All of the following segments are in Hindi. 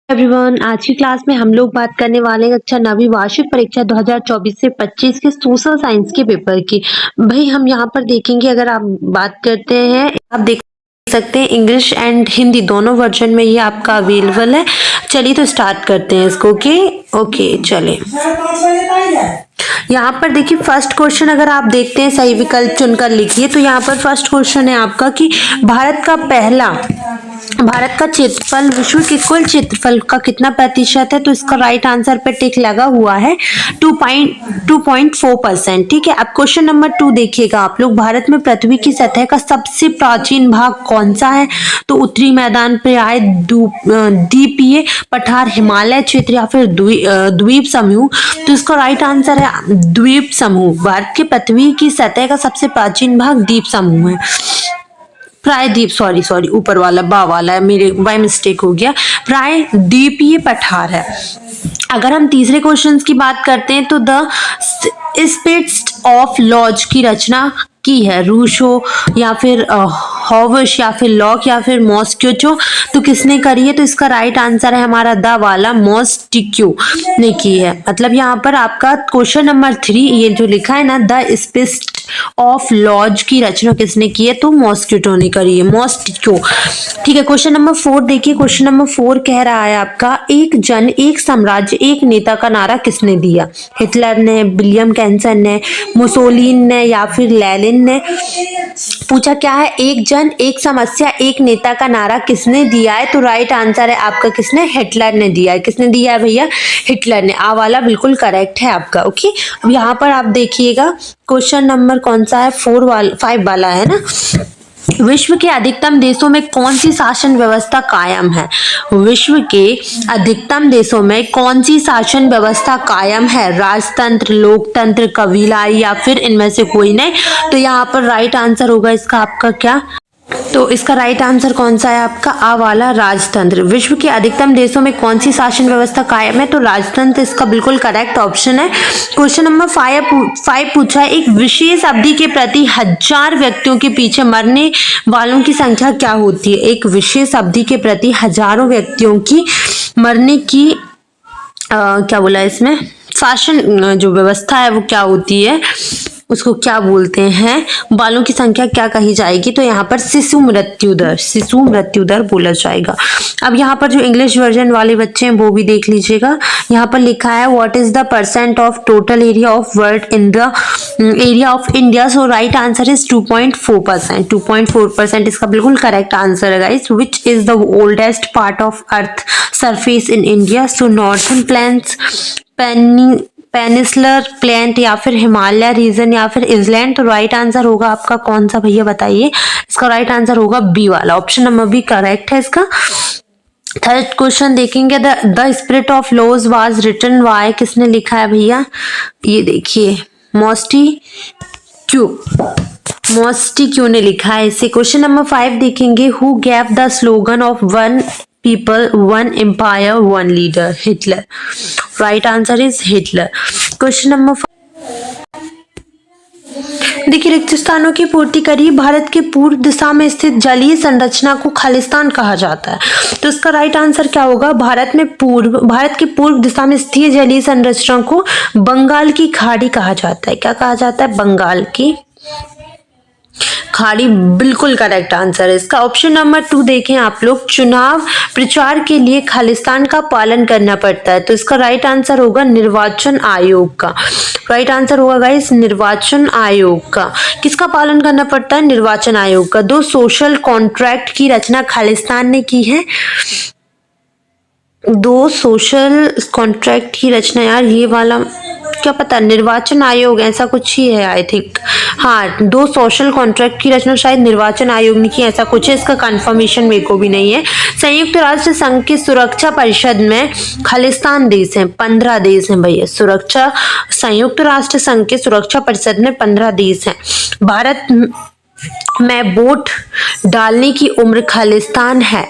एवरीवन, आज की क्लास में हम लोग बात करने वाले हैं कक्षा 9वीं वार्षिक परीक्षा 2024 से 25 के सोशल साइंस के पेपर की। भाई हम यहाँ पर देखेंगे, अगर आप बात करते हैं, आप देख सकते हैं इंग्लिश एंड हिंदी दोनों वर्जन में ये आपका अवेलेबल है। चलिए तो स्टार्ट करते हैं इसको। ओके चलें। यहाँ पर देखिए फर्स्ट क्वेश्चन, अगर आप देखते हैं सही विकल्प चुनकर लिखिए। तो यहाँ पर फर्स्ट क्वेश्चन है आपका कि भारत का क्षेत्रफल विश्व के कुल क्षेत्रफल का कितना प्रतिशत है। तो इसका राइट आंसर पे टिक लगा हुआ है 2.4%। ठीक है। अब क्वेश्चन नंबर 2 देखिएगा आप लोग। भारत में पृथ्वी की सतह का सबसे प्राचीन भाग कौन सा है। तो उत्तरी मैदान, पर्याय, द्वीपीय पठार, हिमालय क्षेत्र या फिर द्वीप समूह। तो इसका राइट आंसर है द्वीप समूह। भारत के पृथ्वी की सतह का सबसे प्राचीन भाग द्वीप समूह है। प्रायद्वीप, सॉरी ऊपर वाला बा वाला है, मेरे बाय मिस्टेक हो गया। प्रायद्वीपीय पठार है। अगर हम तीसरे क्वेश्चन की बात करते हैं तो द स्पिट्स ऑफ लॉज की रचना की है रूसो या फिर हॉवश या फिर लॉक या फिर मॉस्क्यूचो। तो किसने करी है। तो इसका राइट आंसर है हमारा द वाला मॉस्टिक्यू ने की है। मतलब यहाँ पर आपका क्वेश्चन नंबर 3 ये जो लिखा है ना, द स्पिट्स ऑफ लॉज की रचना किसने की है। तो मॉस्किटो ने करी है, मॉस्टिक्यू। ठीक है। क्वेश्चन नंबर 4 देखिए। क्वेश्चन नंबर 4 कह रहा है आपका एक जन, एक साम्राज्य, एक नेता का नारा किसने दिया। हिटलर ने, विलियम कैंसन ने, मुसोलिन ने या फिर लेनिन ने। पूछा क्या है, एक जन, एक समस्या, एक नेता का नारा किसने दिया है। तो राइट आंसर है आपका किसने, हिटलर ने दिया है। किसने दिया है भैया, हिटलर ने। आ वाला बिल्कुल करेक्ट है आपका। ओके। अब यहाँ पर आप देखिएगा क्वेश्चन नंबर कौन सा है, 5 वाला है ना। विश्व के अधिकतम देशों में कौन सी शासन व्यवस्था कायम है। विश्व के अधिकतम देशों में कौन सी शासन व्यवस्था कायम है। राजतंत्र, लोकतंत्र, कबीलाई या फिर इनमें से कोई नहीं। तो यहाँ पर राइट आंसर होगा इसका आपका क्या। तो इसका राइट आंसर कौन सा है आपका, आ वाला राजतंत्र। विश्व के अधिकतम देशों में कौन सी शासन व्यवस्था कायम है। तो राजतंत्र इसका बिल्कुल करेक्ट ऑप्शन है। क्वेश्चन नंबर 5 पूछा है, एक विशेष अवधि के प्रति 1000 व्यक्तियों के पीछे मरने वालों की संख्या क्या होती है। एक विशेष अवधि के प्रति हजारों व्यक्तियों की मरने की क्या बोला इसमें, शासन जो व्यवस्था है वो क्या होती है, उसको क्या बोलते हैं, बालों की संख्या क्या कही जाएगी। तो यहाँ पर शिशु मृत्यु दर बोला जाएगा। अब यहाँ पर जो इंग्लिश वर्जन वाले बच्चे हैं वो भी देख लीजिएगा। यहाँ पर लिखा है what is the percent of total area of world in the area of India. So right answer is 2.4%। 2.4% इसका बिल्कुल करेक्ट आंसर है guys. Which is the oldest part of earth surface in India. So northern plains, peninsular plain या फिर हिमालय रीजन या फिर इजलैंड। तो राइट आंसर होगा आपका कौन सा भैया बताइए। इसका राइट आंसर होगा बी वाला, ऑप्शन नंबर बी करेक्ट है इसका। थर्ड क्वेश्चन देखेंगे, the spirit of laws was written by, किसने लिखा है भैया। ये देखिए मॉस्टिक्यू ने लिखा है इसे। क्वेश्चन नंबर 5 देखेंगे, who gave the slogan of one people one empire one leader. Hitler. Right answer is Hitler. Question number 5 देखिए, रिक्त स्थानों की पूर्ति करी। भारत के पूर्व दिशा में स्थित जलीय संरचना को खालिस्तान कहा जाता है। तो इसका राइट आंसर क्या होगा, भारत के पूर्व दिशा में स्थित जलीय संरचना को बंगाल की खाड़ी कहा जाता है। क्या कहा जाता है, बंगाल की खाड़ी। बिल्कुल करेक्ट आंसर है इसका। ऑप्शन नंबर 2 देखें आप लोग, चुनाव प्रचार के लिए खालिस्तान का पालन करना पड़ता है। तो इसका राइट आंसर होगा निर्वाचन आयोग का। राइट आंसर होगा गाइस निर्वाचन आयोग का। किसका पालन करना पड़ता है, निर्वाचन आयोग का। 2 सोशल कॉन्ट्रैक्ट की रचना खालिस्तान ने की है। 2 सोशल कॉन्ट्रैक्ट की रचना, यार ये वाला क्या पता, निर्वाचन आयोग ऐसा कुछ ही है आई थिंक। हाँ, 2 सोशल कॉन्ट्रैक्ट की रचना शायद निर्वाचन आयोग ने की, ऐसा कुछ है। इसका कंफर्मेशन मेरे को भी नहीं है। संयुक्त राष्ट्र संघ की सुरक्षा परिषद में खालिस्तान देश हैं, 15 देश हैं भैया। संयुक्त राष्ट्र संघ के सुरक्षा परिषद में 15 देश हैं। भारत में वोट डालने की उम्र खालिस्तान है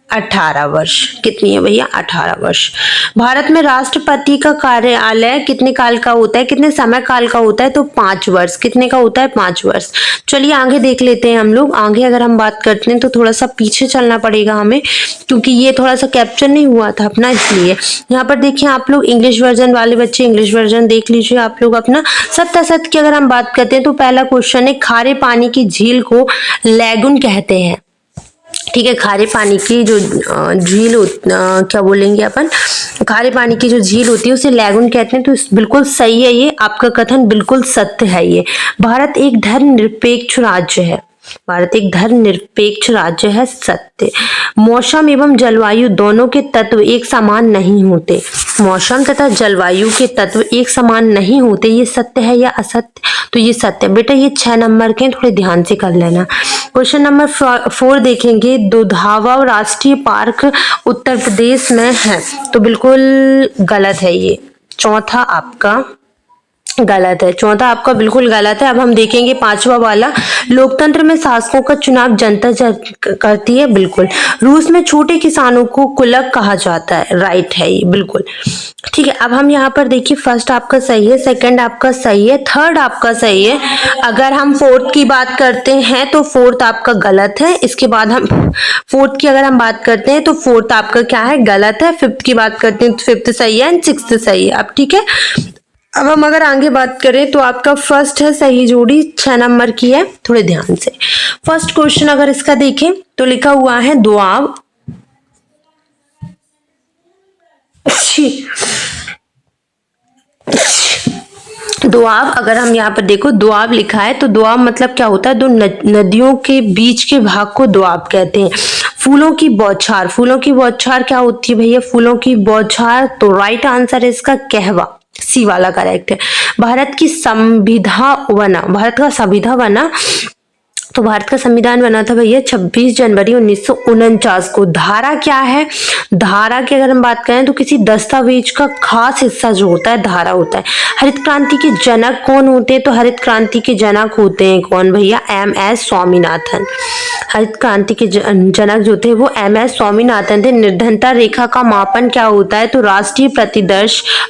18 वर्ष। कितनी है भैया? 18 वर्ष। भारत में राष्ट्रपति का कार्यालय कितने काल का होता है, कितने समय काल का होता है? तो 5 वर्ष। कितने का होता है? 5 वर्ष। चलिए आगे देख लेते हैं हम लोग। आगे अगर हम बात करते हैं तो थोड़ा सा पीछे चलना पड़ेगा हमें, क्योंकि ये थोड़ा सा कैप्चर नहीं हुआ था अपना, इसलिए। यहाँ पर देखिए आप लोग, इंग्लिश वर्जन वाले बच्चे इंग्लिश वर्जन देख लीजिए आप लोग अपना। सत्य असत्य की अगर हम बात करते हैं तो पहला क्वेश्चन है, खारे पानी की झील को लैगून कहते हैं। ठीक है, खारे पानी की जो झील क्या बोलेंगे अपन, खारे पानी की जो झील होती है उसे लैगून कहते हैं। तो बिल्कुल सही है, ये आपका कथन बिल्कुल सत्य है। ये भारत एक धर्मनिरपेक्ष राज्य है। भारत एक धर्मनिरपेक्ष राज्य है, सत्य। मौसम एवं जलवायु दोनों के तत्व एक समान नहीं होते। मौसम तथा जलवायु के तत्व एक समान नहीं होते, ये सत्य है या असत्य? तो ये सत्य। बेटा ये 6 नंबर के, थोड़े ध्यान से कर लेना। क्वेश्चन नंबर 4 देखेंगे, दुधावा राष्ट्रीय पार्क उत्तर प्रदेश में है। तो बिल्कुल गलत है ये, चौथा आपका गलत है। चौथा आपका बिल्कुल गलत है। अब हम देखेंगे 5वां वाला, लोकतंत्र में शासकों का चुनाव जनता करती है। बिल्कुल। रूस में छोटे किसानों को कुलक कहा जाता है। राइट है ये, बिल्कुल ठीक है। अब हम यहाँ पर देखिए, फर्स्ट आपका सही है, सेकंड आपका सही है, थर्ड आपका सही है। अगर हम फोर्थ की बात करते हैं तो फोर्थ आपका गलत है। इसके बाद हम फोर्थ की अगर हम बात करते हैं तो फोर्थ आपका क्या है? गलत है। फिफ्थ की बात करते हैं तो फिफ्थ सही है एंड सिक्स्थ सही है। अब ठीक है, अब हम अगर आगे बात करें तो आपका फर्स्ट है सही जोड़ी, 6 नंबर की है। थोड़े ध्यान से फर्स्ट क्वेश्चन अगर इसका देखें तो लिखा हुआ है दोआब। दोआब, अगर हम यहाँ पर देखो दोआब लिखा है तो दोआब मतलब क्या होता है? दो नदियों के बीच के भाग को दोआब कहते हैं। फूलों की बौछार, फूलों की बौछार क्या होती है भैया? फूलों की बौछार। तो राइट आंसर है इसका कहवा, सी वाला करेक्ट है। भारत की संविधा बना, भारत का संविधा बना, तो भारत का संविधान बना था भैया 26 जनवरी 1949 को। धारा क्या है? धारा की अगर हम बात करें तो किसी दस्तावेज का खास हिस्सा जो होता है धारा होता है। हरित क्रांति के जनक कौन होते हैं? तो हरित क्रांति के जनक होते हैं कौन भैया? MS स्वामीनाथन। हरित क्रांति के जनक जो थे वो MS स्वामीनाथन थे। निर्धनता रेखा का मापन क्या होता है? तो राष्ट्रीय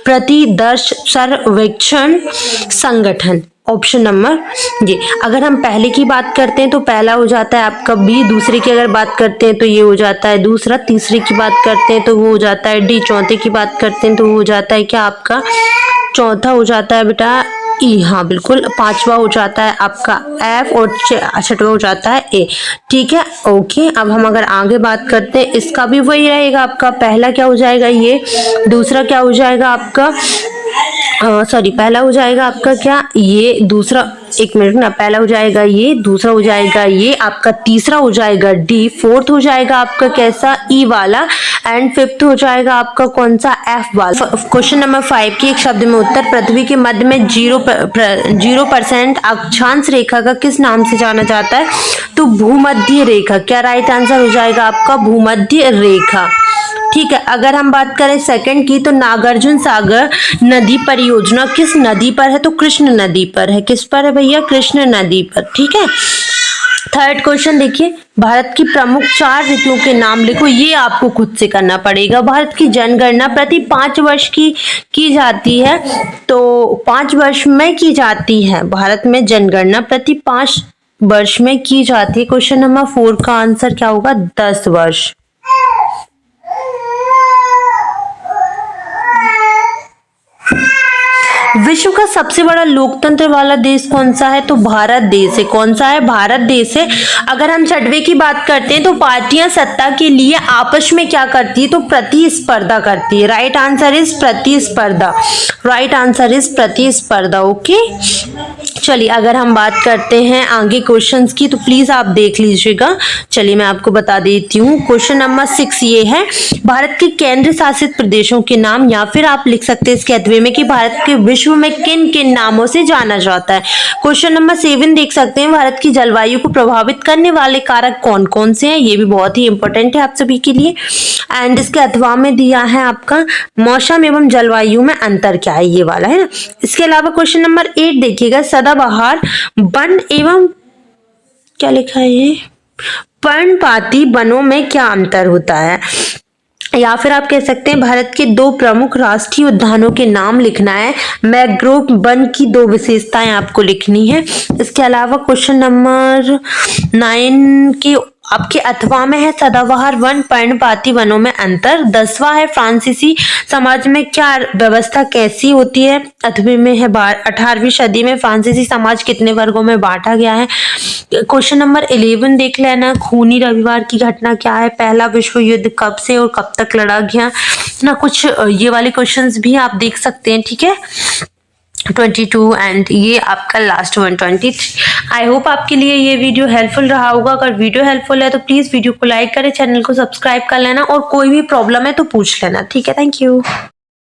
प्रतिदर्श सर्वेक्षण संगठन। ऑप्शन नंबर ये। अगर हम पहले की बात करते हैं तो पहला हो जाता है आपका B, दूसरे की अगर बात करते हैं तो ये हो जाता है दूसरा, तीसरे की बात करते हैं तो वो हो जाता है D, चौथे की बात करते हैं तो वो हो जाता है क्या आपका? चौथा हो जाता है बेटा E। हाँ बिल्कुल। 5वां हो जाता है आपका F और 6वां हो जाता है A। ठीक है, ओके। अब हम अगर आगे बात करते हैं, इसका भी वही रहेगा आपका। पहला क्या हो जाएगा? ये। दूसरा क्या हो जाएगा आपका? सॉरी, पहला हो जाएगा आपका क्या? ये। दूसरा, एक मिनट ना, पहला हो जाएगा ये, दूसरा हो जाएगा ये आपका, तीसरा हो जाएगा D, फोर्थ हो जाएगा आपका कैसा? E वाला, एंड फिफ्थ हो जाएगा आपका कौन सा? F वाला। क्वेश्चन नंबर 5 की एक शब्द में उत्तर, पृथ्वी के मध्य में 0% अक्षांश रेखा का किस नाम से जाना जाता है? तो भूमध्य रेखा। क्या राइट आंसर हो जाएगा आपका? भूमध्य रेखा। ठीक है, अगर हम बात करें सेकंड की तो नागार्जुन सागर नदी परियोजना किस नदी पर है? तो कृष्ण नदी पर है। किस पर है भैया? कृष्ण नदी पर। ठीक है। थर्ड क्वेश्चन देखिए, भारत की प्रमुख 4 ऋतुओं के नाम लिखो। ये आपको खुद से करना पड़ेगा। भारत की जनगणना प्रति 5 वर्ष की जाती है, तो 5 वर्ष में की जाती है। भारत में जनगणना प्रति 5 वर्ष में की जाती है। क्वेश्चन नंबर 4 का आंसर क्या होगा? 10 वर्ष। विश्व का सबसे बड़ा लोकतंत्र वाला देश कौन सा है? तो भारत देश है। कौन सा है? भारत देश है। अगर हम 6वें की बात करते हैं तो पार्टियां सत्ता के लिए आपस में क्या करती है? तो प्रतिस्पर्धा करती है। राइट आंसर इज प्रतिस्पर्धा। राइट आंसर इज प्रतिस्पर्धा। ओके, चलिए अगर हम बात करते हैं आगे क्वेश्चंस की तो प्लीज आप देख लीजिएगा। चलिए मैं आपको बता देती हूँ। क्वेश्चन नंबर 6 ये है, भारत के केंद्र शासित प्रदेशों के नाम, या फिर आप लिख सकते हैं इसके अथवे में कि भारत के विश्व में किन किन नामों से जाना जाता है। क्वेश्चन नंबर 7 देख सकते हैं, भारत की जलवायु को प्रभावित करने वाले कारक कौन कौन से हैं? ये भी बहुत ही इंपॉर्टेंट है आप सभी के लिए। एंड इसके अथवा में दिया है आपका मौसम एवं जलवायु में अंतर क्या है, ये वाला है ना। इसके अलावा क्वेश्चन नंबर 8 देखिएगा, सदाबहार वन एवं क्या लिखा है ये पर्णपाती वनों में क्या अंतर होता है? या फिर आप कह सकते हैं भारत के 2 प्रमुख राष्ट्रीय उद्यानों के नाम लिखना है। मैंग्रोव वन की 2 विशेषताएं आपको लिखनी है। इसके अलावा क्वेश्चन नंबर 9 के आपके अथवा में है सदाबहार वन पर्णपाती वनों में अंतर। 10वां है फ्रांसीसी समाज में क्या व्यवस्था कैसी होती है। 8वीं में है 18वीं सदी में फ्रांसीसी समाज कितने वर्गों में बांटा गया है। क्वेश्चन नंबर 11 देख लेना, खूनी रविवार की घटना क्या है। पहला विश्व युद्ध कब से और कब तक लड़ा गया ना। कुछ ये वाले क्वेश्चंस भी आप देख सकते हैं, ठीक है। 22 एंड ये आपका लास्ट 123। आई होप आपके लिए ये वीडियो हेल्पफुल रहा होगा। अगर वीडियो हेल्पफुल है तो प्लीज वीडियो को लाइक करें, चैनल को सब्सक्राइब कर लेना और कोई भी प्रॉब्लम है तो पूछ लेना, ठीक है। Thank you.